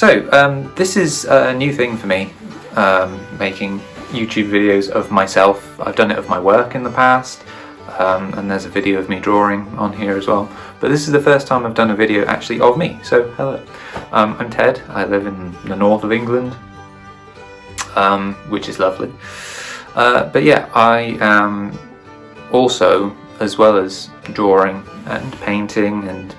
This is a new thing for me, making YouTube videos of myself. I've done it of my work in the past, and there's a video of me drawing on here as well. But this is the first time I've done a video actually of me, so hello. I'm Ted, I live in the north of England, which is lovely. But yeah, I am also, as well as drawing and painting and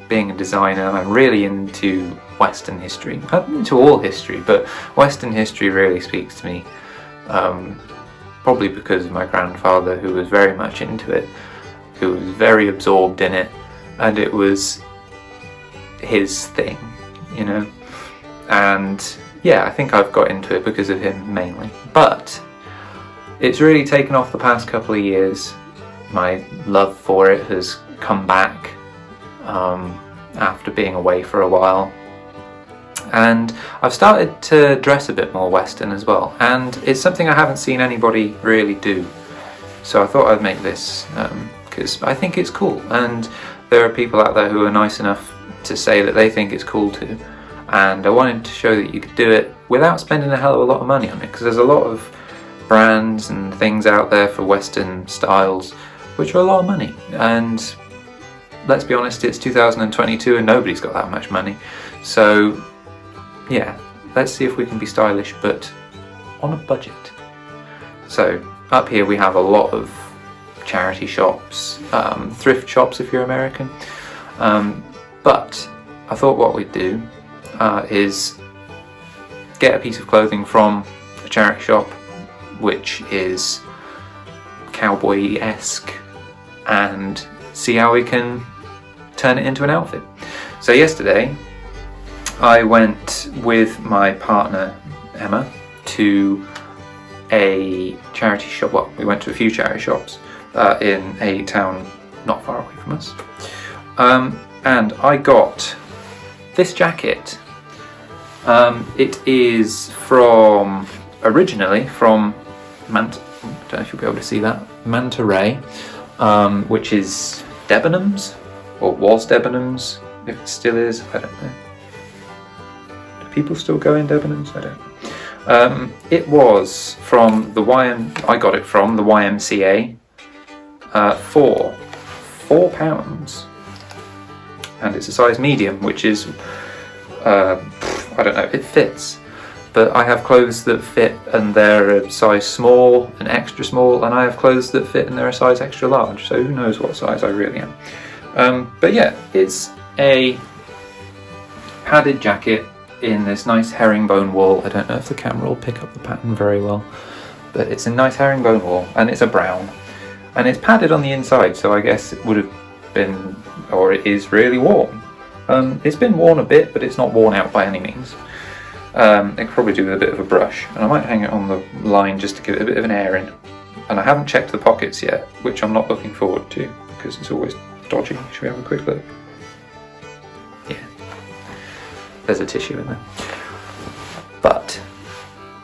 being a designer, I'm really into Western history. I'm into all history, but Western history really speaks to me. Probably because of my grandfather, who was very much into it, who was very absorbed in it, and it was his thing, you know. And yeah, I think I've got into it because of him mainly. But it's really taken off the past couple of years. My love for it has come back after being away for a while. And I've started to dress a bit more Western as well, and it's something I haven't seen anybody really do. So I thought I'd make this because I think it's cool, and there are people out there who are nice enough to say that they think it's cool too. And I wanted to show that you could do it without spending a hell of a lot of money on it, because there's a lot of brands and things out there for Western styles which are a lot of money, and let's be honest, it's 2022 and nobody's got that much money. So yeah, let's see if we can be stylish but on a budget. So up here we have a lot of charity shops, thrift shops if you're American, but I thought what we'd do is get a piece of clothing from a charity shop which is cowboy-esque and see how we can turn it into an outfit. So yesterday I went with my partner Emma to a charity shop. Well, we went to a few charity shops in a town not far away from us, and I got this jacket. It is originally from I don't know if you'll be able to see that, Manta Ray, which is Debenhams, or was Debenhams, if it still is, I don't know. Do people still go in Debenhams? I don't know. It was from I got it from the YMCA for £4, and it's a size medium, which is, I don't know, it fits. But I have clothes that fit and they're a size small and extra small, and I have clothes that fit and they're a size extra large, so who knows what size I really am. But yeah, it's a padded jacket in this nice herringbone wool. I don't know if the camera will pick up the pattern very well, but it's a nice herringbone wool, and it's a brown, and it's padded on the inside, so I guess it would have been, or it is really warm. It's been worn a bit, but it's not worn out by any means. I could probably do with a bit of a brush, and I might hang it on the line just to give it a bit of an air in. And I haven't checked the pockets yet, which I'm not looking forward to because it's always dodgy. Should we have a quick look? Yeah, there's a tissue in there. But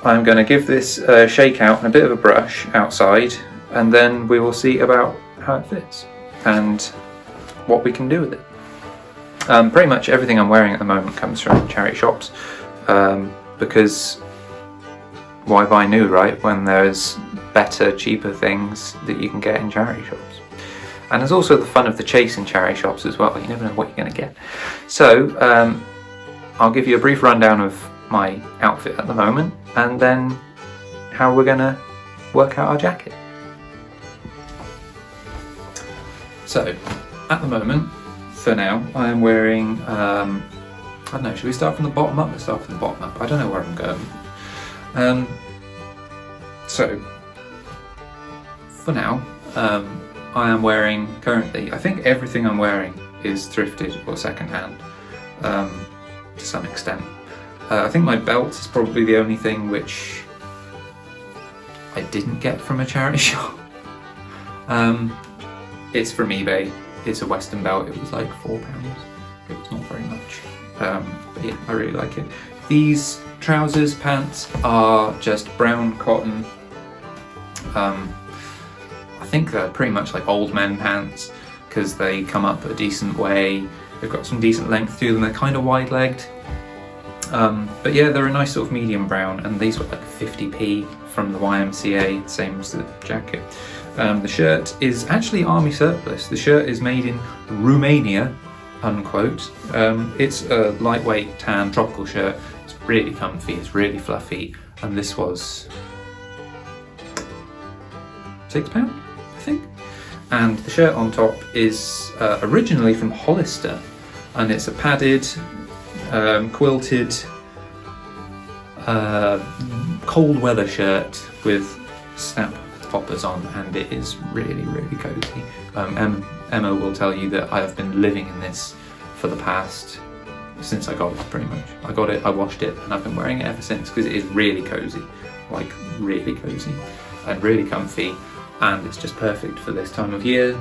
I'm going to give this a shake out and a bit of a brush outside, and then we will see about how it fits and what we can do with it. Pretty much everything I'm wearing at the moment comes from charity shops. Because why buy new, right, when there's better, cheaper things that you can get in charity shops? And there's also the fun of the chase in charity shops as well. You never know what you're going to get. So I'll give you a brief rundown of my outfit at the moment, and then how we're going to work out our jacket. So at the moment, for now, I am wearing I don't know, should we start from the bottom up? Let's start from the bottom up. I don't know where I'm going. So, for now, I am wearing, currently, I think everything I'm wearing is thrifted or second hand, to some extent. I think my belt is probably the only thing which I didn't get from a charity shop. It's from eBay. It's a Western belt. It was like £4. It was not very much. But yeah, I really like it. These trousers, pants are just brown cotton. I think they're pretty much like old men pants because they come up a decent way. They've got some decent length to them. They're kind of wide-legged. But yeah, they're a nice sort of medium brown, and these were like 50p from the YMCA, same as the jacket. The shirt is actually army surplus. The shirt is made in Romania, unquote. It's a lightweight tan tropical shirt. It's really comfy, it's really fluffy, and this was £6, I think. And the shirt on top is originally from Hollister, and it's a padded, quilted, cold weather shirt with snap poppers on, and it is really, really cozy. Emma will tell you that I have been living in this for the past, since I got it, pretty much. I got it, I washed it, and I've been wearing it ever since, because it is really cozy, like really cozy and really comfy, and it's just perfect for this time of year.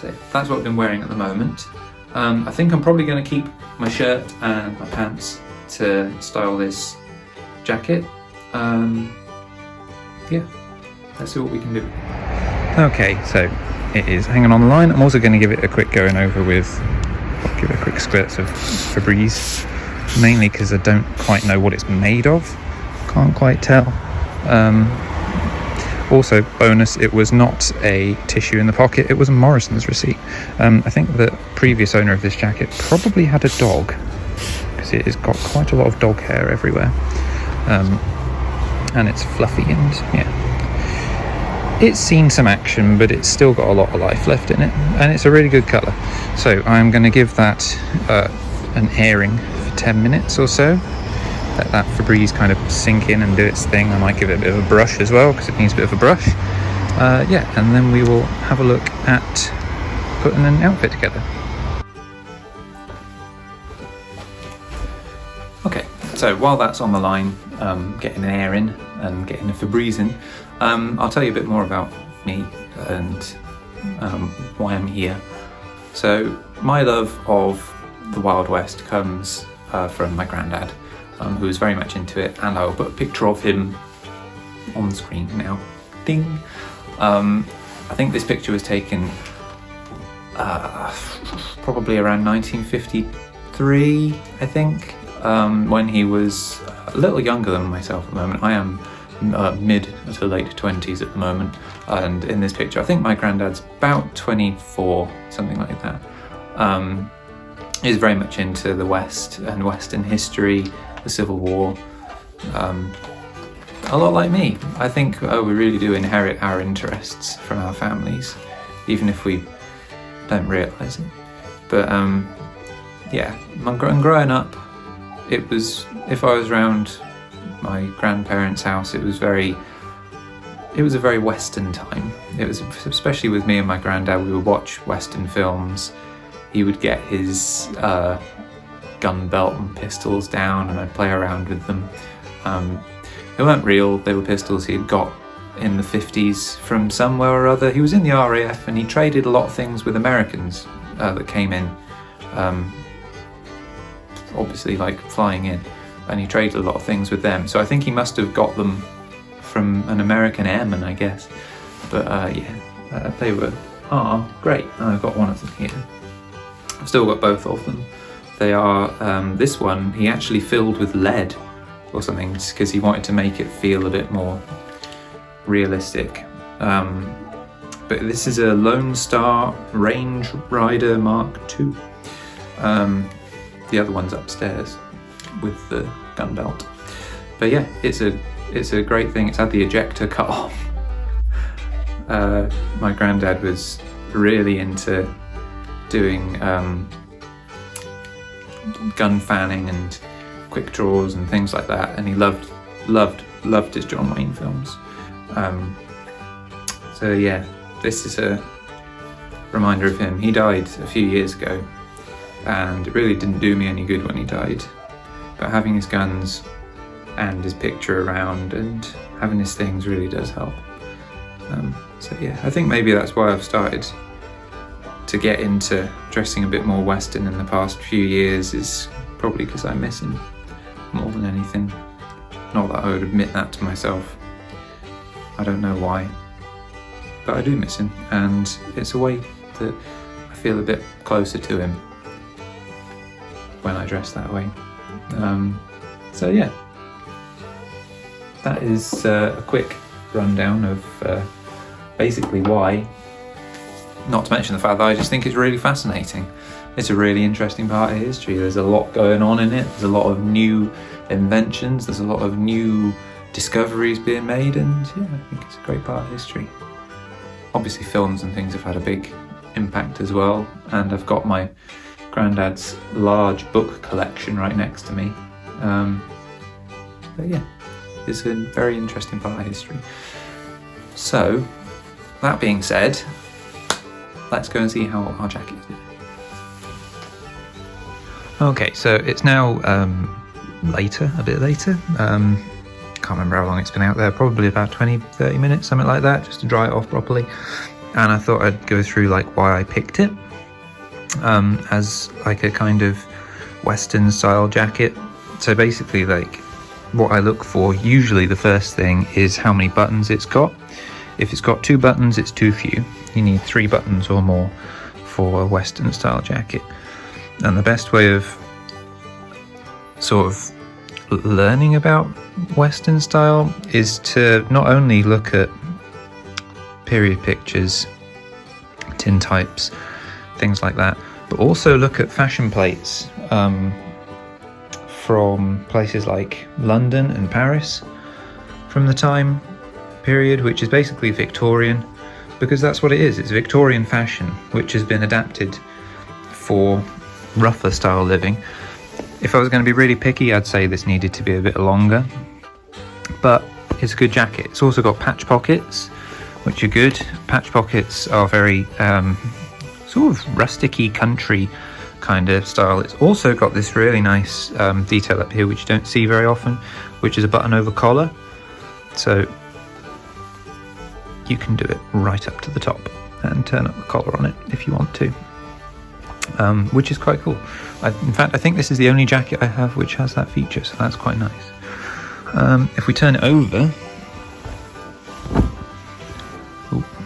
So that's what I've been wearing at the moment. I think I'm probably going to keep my shirt and my pants to style this jacket. Yeah, let's see what we can do. Okay, so it is hanging on the line. I'm also going to give it a quick going over with, give it a quick squirt of Febreze, mainly because I don't quite know what it's made of. Can't quite tell. Also, bonus, it was not a tissue in the pocket, it was a Morrison's receipt. I think the previous owner of this jacket probably had a dog, because it has got quite a lot of dog hair everywhere. And it's fluffy, and yeah, it's seen some action, but it's still got a lot of life left in it, and it's a really good colour. So I'm going to give that an airing for 10 minutes or so. Let that Febreze kind of sink in and do its thing. I might give it a bit of a brush as well, because it needs a bit of a brush. Yeah, and then we will have a look at putting an outfit together. Okay, so while that's on the line, getting an air in and getting a Febreze in, I'll tell you a bit more about me and why I'm here. So my love of the Wild West comes from my granddad, who was very much into it, and I will put a picture of him on the screen now. Ding! I think this picture was taken probably around 1953, I think, when he was a little younger than myself at the moment. I am mid to late 20s at the moment, and in this picture I think my granddad's about 24, something like that. He's very much into the West and Western history, the Civil War, a lot like me. I think we really do inherit our interests from our families, even if we don't realise it. But yeah, growing up, it was, if I was around my grandparents' house, it was a very Western time. It was, especially with me and my granddad, we would watch Western films. He would get his gun belt and pistols down, and I'd play around with them. They weren't real, they were pistols he had got in the 50s from somewhere or other. He was in the RAF, and he traded a lot of things with Americans that came in, obviously like flying in, and he traded a lot of things with them. So I think he must have got them from an American airman, I guess. But yeah, they were great. I've got one of them here. I've still got both of them. They are, this one he actually filled with lead or something, just because he wanted to make it feel a bit more realistic. But this is a Lone Star Range Rider Mark II. The other one's upstairs with the gun belt. But yeah, it's a great thing. It's had the ejector cut off. My granddad was really into doing gun fanning and quick draws and things like that, and he loved his John Wayne films. So yeah, this is a reminder of him. He died a few years ago, and it really didn't do me any good when he died, but having his guns and his picture around and having his things really does help. So yeah, I think maybe that's why I've started to get into dressing a bit more Western in the past few years, is probably because I miss him more than anything. Not that I would admit that to myself. I don't know why, but I do miss him, and it's a way that I feel a bit closer to him when I dress that way. So yeah, that is a quick rundown of basically why, not to mention the fact that I just think it's really fascinating. It's a really interesting part of history. There's a lot going on in it. There's a lot of new inventions. There's a lot of new discoveries being made, and yeah, I think it's a great part of history. Obviously films and things have had a big impact as well, and I've got my granddad's large book collection right next to me. But yeah, it's a very interesting part of history. So, that being said, let's go and see how our jacket is doing. Okay, so it's now a bit later. Can't remember how long it's been out there, probably about 20-30 minutes, something like that, just to dry it off properly. And I thought I'd go through like why I picked it as like a kind of Western style jacket. So basically, like, what I look for, usually the first thing is how many buttons it's got. If it's got 2 buttons, it's too few. You need 3 buttons or more for a Western style jacket. And the best way of sort of learning about Western style is to not only look at period pictures, tintypes, things like that, but also look at fashion plates from places like London and Paris from the time period, which is basically Victorian, because that's what it is. It's Victorian fashion, which has been adapted for rougher style living. If I was going to be really picky, I'd say this needed to be a bit longer, but it's a good jacket. It's also got patch pockets, which are good. Patch pockets are very sort of rusticy country kind of style. It's also got this really nice detail up here, which you don't see very often, which is a button over collar. So you can do it right up to the top and turn up the collar on it if you want to. Which is quite cool. In fact, I think this is the only jacket I have which has that feature, so that's quite nice. If we turn it over,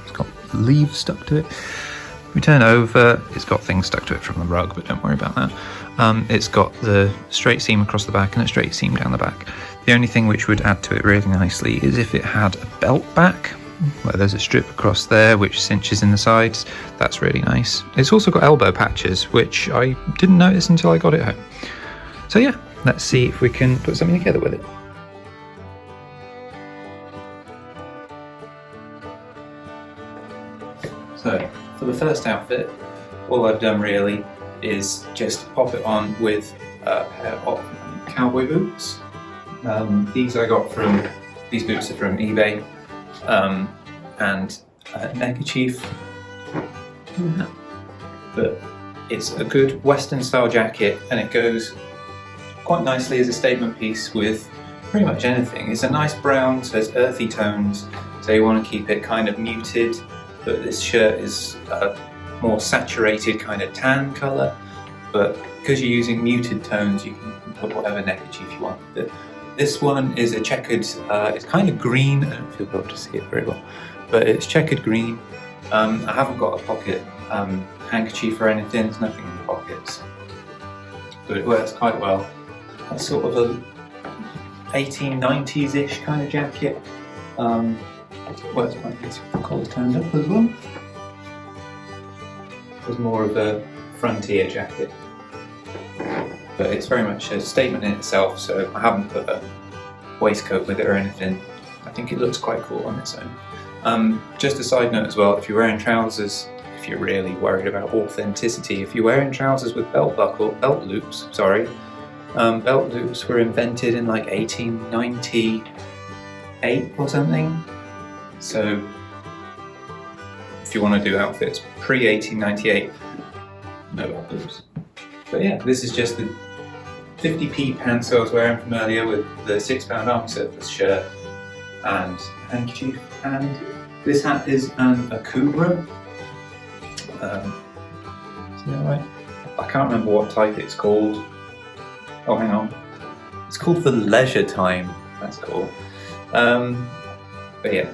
it's got leaves stuck to it. If we turn it over, it's got things stuck to it from the rug, but don't worry about that. It's got the straight seam across the back and a straight seam down the back. The only thing which would add to it really nicely is if it had a belt back, where there's a strip across there which cinches in the sides. That's really nice. It's also got elbow patches, which I didn't notice until I got it home. So yeah, let's see if we can put something together with it. So for the first outfit, all I've done really is just pop it on with a pair of cowboy boots. These boots are from eBay. And a neckerchief, but it's a good Western style jacket, and it goes quite nicely as a statement piece with pretty much anything. It's a nice brown, so it's earthy tones, so you want to keep it kind of muted, but this shirt is a more saturated kind of tan colour, but because you're using muted tones, you can put whatever neckerchief you want. This one is a checkered, it's kind of green. I don't know if you'll be able to see it very well, but it's checkered green. I haven't got a pocket handkerchief or anything, there's nothing in the pockets, but it works quite well. It's sort of a 1890s-ish kind of jacket. Works quite nice with the collar turned up as well. It's more of a frontier jacket, but it's very much a statement in itself, so I haven't put a waistcoat with it or anything. I think it looks quite cool on its own. Just a side note as well, if you're wearing trousers, if you're really worried about authenticity, if you're wearing trousers with belt loops were invented in like 1898 or something. So if you want to do outfits pre-1898, no belt loops. But yeah, this is just the 50p pants I was wearing from earlier with the £6 army surplus shirt and handkerchief, and this hat is a Kubra. Is that right? I can't remember what type it's called. Oh, hang on. It's called the Leisure Time. That's cool. But yeah,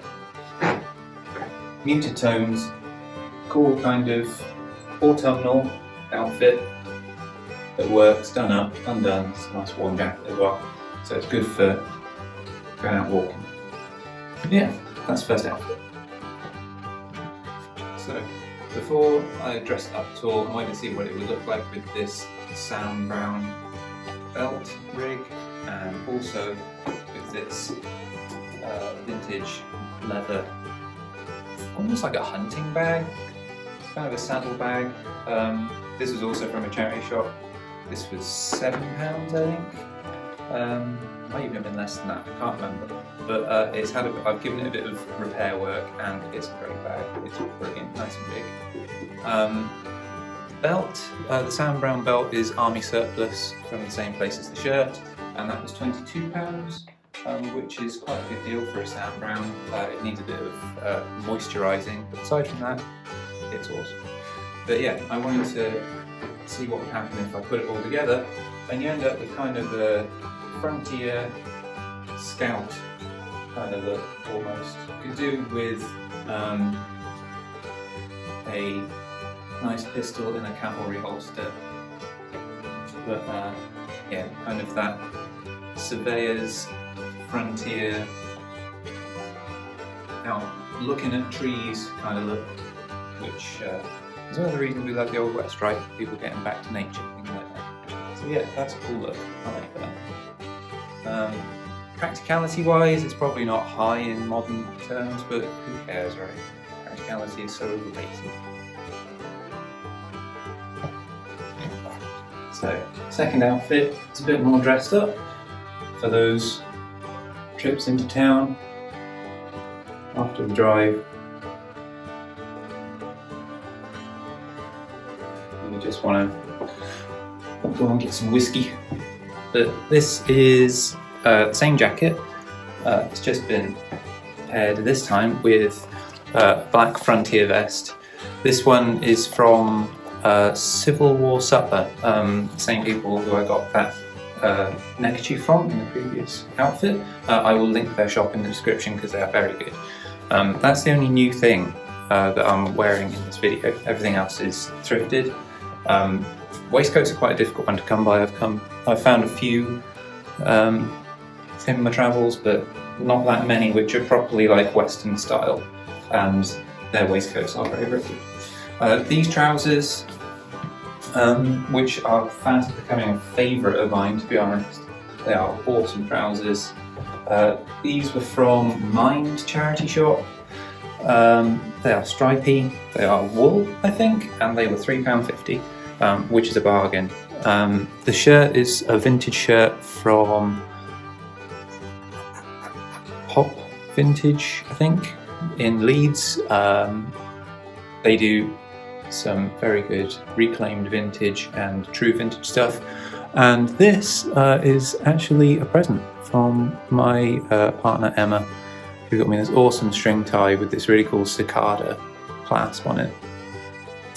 muted tones, cool kind of autumnal outfit that works, done up, undone. It's a nice warm jacket as well. so it's good for going out walking. Yeah, that's the first outfit. So before I dressed up at all, I wanted to see what it would look like with this sand brown belt rig, and also with this vintage leather, almost like a hunting bag. It's kind of a saddle bag. This was also from a charity shop. This was £7, I think. Might even have been less than that, I can't remember. But I've given it a bit of repair work, and it's a great bag. It's brilliant, nice and big. Belt, the sand brown belt is army surplus from the same place as the shirt, and that was £22, which is quite a good deal for a sand brown. It needs a bit of moisturising, but aside from that, it's awesome. But yeah, I wanted to see what would happen if I put it all together, and you end up with kind of a frontier scout kind of look, almost. You could do with a nice pistol in a cavalry holster, but yeah, kind of that surveyor's frontier, out looking at trees kind of look, which is one of the reasons we love the Old West, right? People getting back to nature, things like that. So yeah, that's a cool look. I like that. Practicality wise, it's probably not high in modern terms, but who cares, right? Practicality is so overrated. So, second outfit, it's a bit more dressed up for those trips into town after the drive. You just want to go and get some whiskey. But this is the same jacket. It's just been paired this time with a black frontier vest. This one is from Civil War Supper, same people who I got that neckerchief from in the previous outfit. I will link their shop in the description because they are very good. That's the only new thing that I'm wearing in this video. Everything else is thrifted. Waistcoats are quite a difficult one to come by. I've found a few in my travels, but not that many which are properly like Western style, and their waistcoats are very, very good. These trousers, which are fast becoming a favourite of mine, to be honest. They are awesome trousers. These were from Mind charity shop. They are stripy, they are wool, I think, and they were £3.50, which is a bargain. The shirt is a vintage shirt from Pop Vintage, I think, in Leeds. They do some very good reclaimed vintage and true vintage stuff, and this is actually a present from my partner Emma, who got me this awesome string tie with this really cool cicada clasp on it.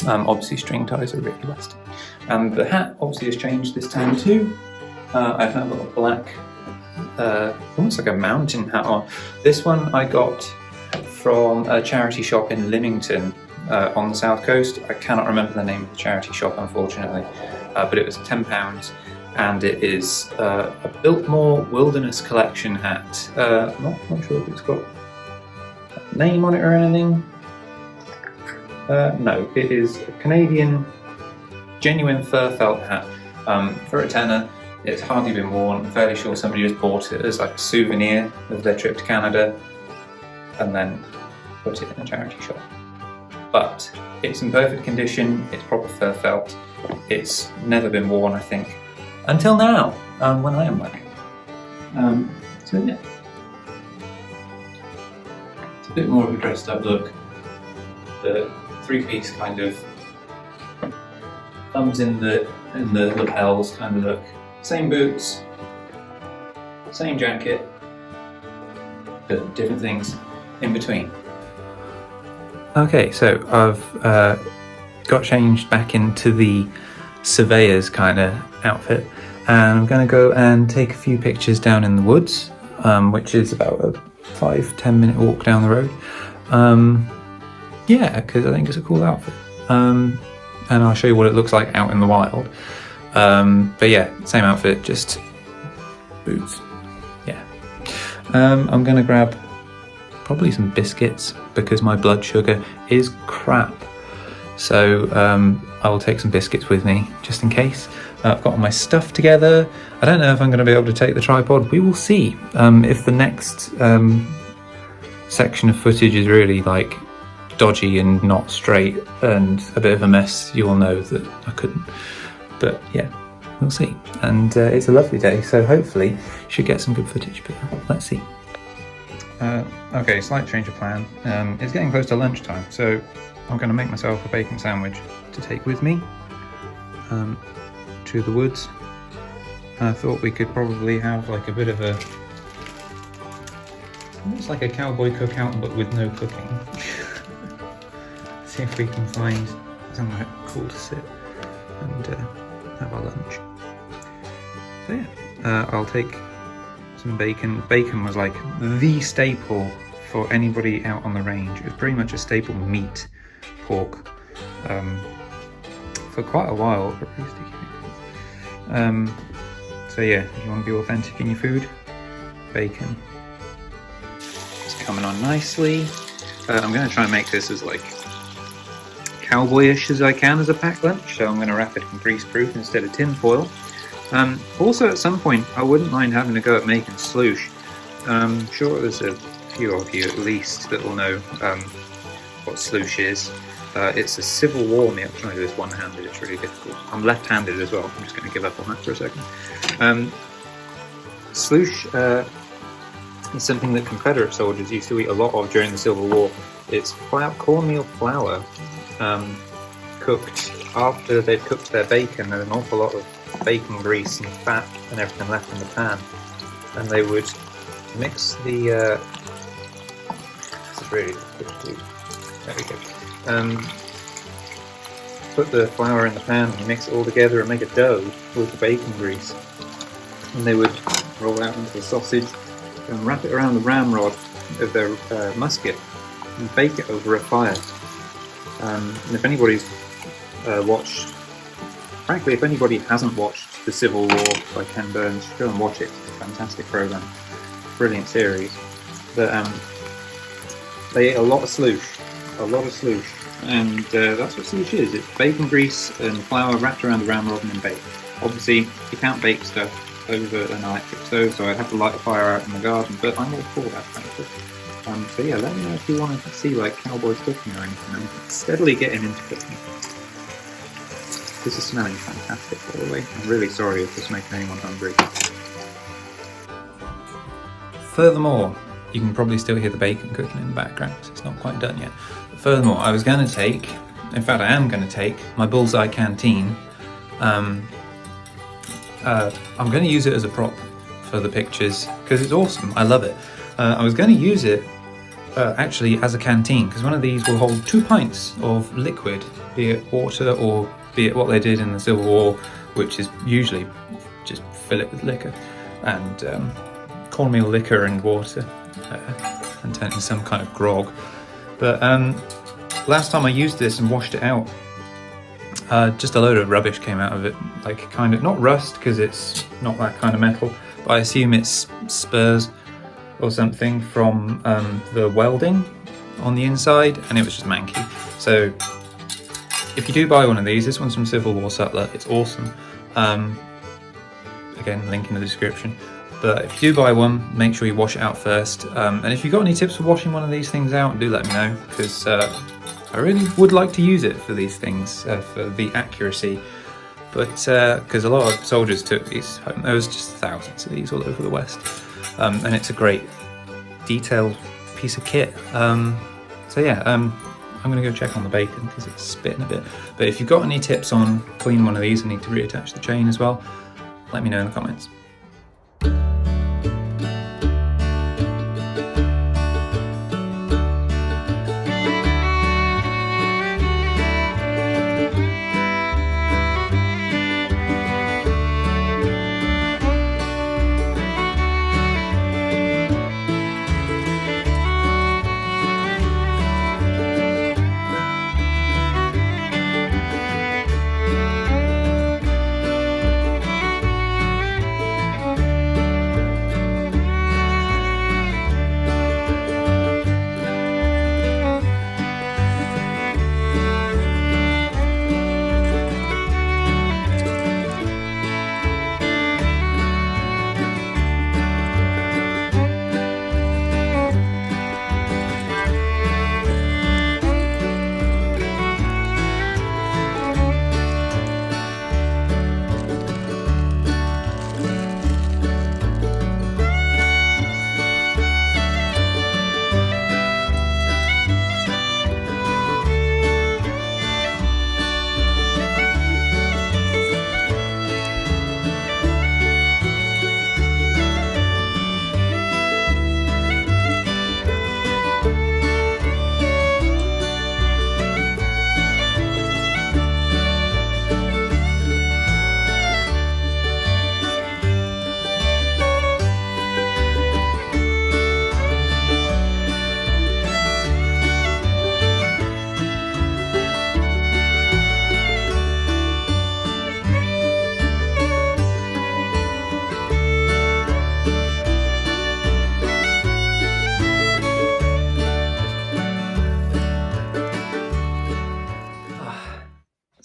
Obviously string ties are really Western. And the hat obviously has changed this time too. I've now got a black, almost like a mountain hat on. This one I got from a charity shop in Lymington on the south coast. I cannot remember the name of the charity shop, unfortunately, but it was £10, and it is a Biltmore Wilderness Collection hat. I'm not sure if it's got a name on it or anything. No, it is a Canadian genuine fur felt hat for a tenner. It's hardly been worn. I'm fairly sure somebody just bought it as like a souvenir of their trip to Canada and then put it in a charity shop. But it's in perfect condition, it's proper fur felt, it's never been worn, I think, until now, when I am wearing it. So yeah, it's a bit more of a dressed up look. The three-piece kind of thumbs in the lapels kind of look. Same boots, same jacket, but different things in between. Okay, so I've got changed back into the surveyor's kind of outfit, and I'm going to go and take a few pictures down in the woods, which is about a 5-10 minute walk down the road. Yeah, because I think it's a cool outfit, and I'll show you what it looks like out in the wild. But yeah, same outfit, just boots I'm going to grab probably some biscuits because my blood sugar is crap. So I will take some biscuits with me just in case. I've got all my stuff together. I don't know if I'm going to be able to take the tripod. We will see. If the next section of footage is really like dodgy and not straight and a bit of a mess, you will know that I couldn't. But yeah, we'll see. And it's a lovely day, so hopefully should get some good footage, but let's see. Okay, slight change of plan. It's getting close to lunchtime, so I'm going to make myself a bacon sandwich to take with me to the woods. I thought we could probably have like a bit of a, almost like a cowboy cookout but with no cooking. See if we can find somewhere cool to sit and have our lunch. So yeah, I'll take some bacon. Bacon was like the staple for anybody out on the range. It was pretty much a staple meat, pork, for quite a while. So yeah, if you want to be authentic in your food, bacon. It's coming on nicely. I'm going to try and make this as like cowboyish as I can as a packed lunch, so I'm going to wrap it in greaseproof instead of tin foil. Also, at some point, I wouldn't mind having a go at making sloosh. I'm sure there's a few of you at least that will know what sloosh is. It's a Civil War meal. I'm trying to do this one-handed, it's really difficult. I'm left-handed as well, I'm just going to give up on that for a second. Sloosh is something that Confederate soldiers used to eat a lot of during the Civil War. It's cornmeal flour cooked after they've cooked their bacon. There's an awful lot of bacon grease and fat and everything left in the pan. And they would mix the... this is really difficult to do. There we go. Put the flour in the pan and mix it all together and make a dough with the bacon grease. And they would roll out into the sausage and wrap it around the ramrod of their musket and bake it over a fire. And if anybody's watched, frankly, if anybody hasn't watched The Civil War by Ken Burns, go and watch it. It's a fantastic program, brilliant series. But they ate a lot of sloosh, and that's what sloosh is. It's bacon grease and flour wrapped around the ramrod and then baked. Obviously, you can't bake stuff over an electric stove, so I'd have to light a fire out in the garden, but I'm all for that kind of stuff. So yeah, let me know if you want to see like cowboys cooking or anything. I'm steadily getting into cooking. This is smelling fantastic, by the way. I'm really sorry if this is making anyone hungry. Furthermore, you can probably still hear the bacon cooking in the background, so it's not quite done yet. But furthermore, I was going to take, in fact I am going to take, my Bullseye Canteen. I'm going to use it as a prop for the pictures, because it's awesome, I love it. I was going to use it actually as a canteen, because one of these will hold 2 pints of liquid, be it water or be it what they did in the Civil War, which is usually just fill it with liquor, and cornmeal liquor and water, and turn it into some kind of grog. But last time I used this and washed it out, just a load of rubbish came out of it, like kind of, not rust because it's not that kind of metal, but I assume it's spurs or something from the welding on the inside, and it was just manky. So if you do buy one of these, this one's from Civil War Sutler, it's awesome. Again, link in the description. But if you do buy one, make sure you wash it out first. And if you've got any tips for washing one of these things out, do let me know, because I really would like to use it for these things, for the accuracy. But because a lot of soldiers took these home, there was just thousands of these all over the West. And it's a great detailed piece of kit. So yeah, I'm going to go check on the bacon because it's spitting a bit. But if you've got any tips on cleaning one of these and need to reattach the chain as well, let me know in the comments.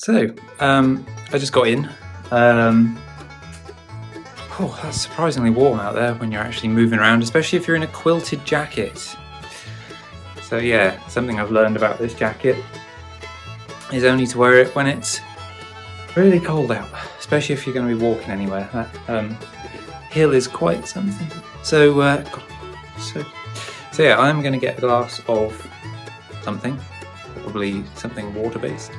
So, I just got in. Oh, that's surprisingly warm out there when you're actually moving around, especially if you're in a quilted jacket. So yeah, something I've learned about this jacket is only to wear it when it's really cold out, especially if you're going to be walking anywhere. That hill is quite something. So yeah, I'm going to get a glass of something, probably something water-based.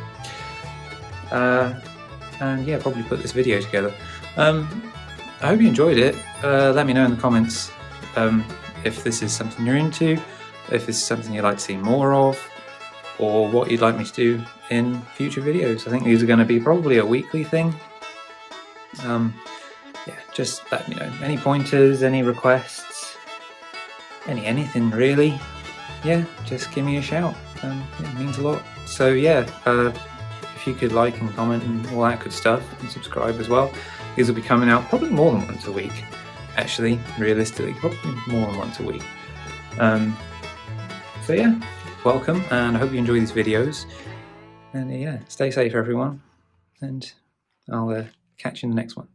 And yeah, probably put this video together. I hope you enjoyed it. Let me know in the comments if this is something you're into, if this is something you'd like to see more of, or what you'd like me to do in future videos. I think these are going to be probably a weekly thing. Yeah, just let me know. Any pointers, any requests, anything really. Yeah, just give me a shout. It means a lot. So yeah, if you could like and comment and all that good stuff, and subscribe as well. These will be coming out probably more than once a week, actually, realistically, probably more than once a week. So yeah, welcome, and I hope you enjoy these videos. And yeah, stay safe everyone, and I'll catch you in the next one.